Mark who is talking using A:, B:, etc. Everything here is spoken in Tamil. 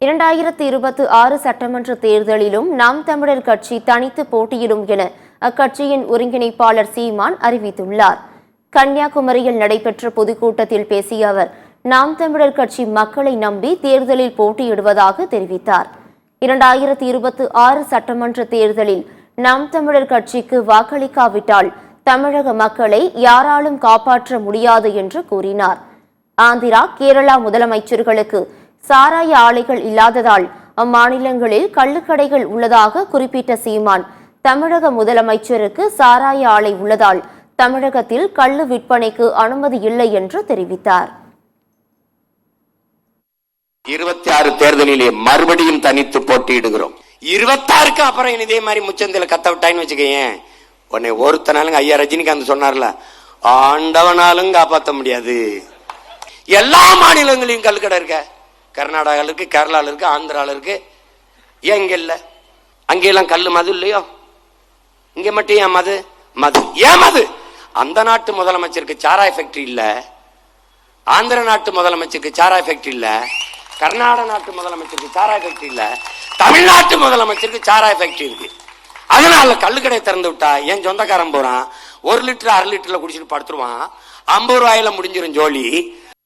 A: 2026 சட்டமன்ற தேர்தலிலும் நாம் தமிழர் கட்சி தனித்து போட்டியிடும் என அக்கட்சியின் ஒருங்கிணைப்பாளர் சீமான் அறிவித்துள்ளார். கன்னியாகுமரியில் நடைபெற்ற பொதுக்கூட்டத்தில் பேசிய அவர், நாம் தமிழர் கட்சி மக்களை நம்பி தேர்தலில் போட்டியிடுவதாக தெரிவித்தார். 2026 சட்டமன்ற தேர்தலில் நாம் தமிழர் கட்சிக்கு வாக்களிக்காவிட்டால் தமிழக மக்களை யாராலும் காப்பாற்ற முடியாது என்று கூறினார். ஆந்திரா, கேரளா முதலமைச்சர்களுக்கு சாராய ஆலைகள் இல்லாததால் அம்மாநிலங்களில் கள்ளுக்கடைகள் உள்ளதாக குறிப்பிட்ட சீமான், தமிழக முதலமைச்சருக்கு சாராய ஆலை உள்ளதால் தமிழகத்தில் கள்ளு விற்பனைக்கு அனுமதி இல்லை என்று தெரிவித்தார்.
B: 26 தேர்தலிலே மறுபடியும் தனித்து போட்டியிடுகிறோம். 26க்கு அப்புறம் இதே மாதிரி முச்சந்தில கத்த விட்டாயின்னு வச்சுக்கேன், உன்னை ஒருத்தனாலும் ஐயா ரஜினிகாந்த் சொன்னார்ல, ஆண்டவனாலும் காப்பாற்ற முடியாது. எல்லா மாநிலங்களையும் கல்லுக்கடை இருக்க, கர்நாடகாவில் இருக்கு, கேரளாவில் இருக்கு, ஆந்திராவில் இருக்கு. ஏன் இங்க இல்ல? அங்கெல்லாம் கல்லு மது இல்லையோ? இங்க மட்டும் ஏன் மது? மது ஏன் மது? அந்த நாட்டு முதலமைச்சருக்கு சாராய ஃபேக்டரி இல்ல, ஆந்திர நாட்டு முதலமைச்சருக்கு சாராய ஃபேக்டரி இல்ல, கர்நாடக நாட்டு முதலமைச்சருக்கு சாராய ஃபேக்டரி இல்ல, தமிழ்நாட்டு முதலமைச்சருக்கு சாராய ஃபேக்டரி இருக்கு. அதனால கல்லுக்கடை திறந்து விட்டா என் சொந்தக்காரன் போறான், 1 லிட்டர் 1/2 லிட்டர்ல குடிச்சிட்டு படுத்துருவான், 50 ரூபாயில முடிஞ்சிரும் ஜோலி.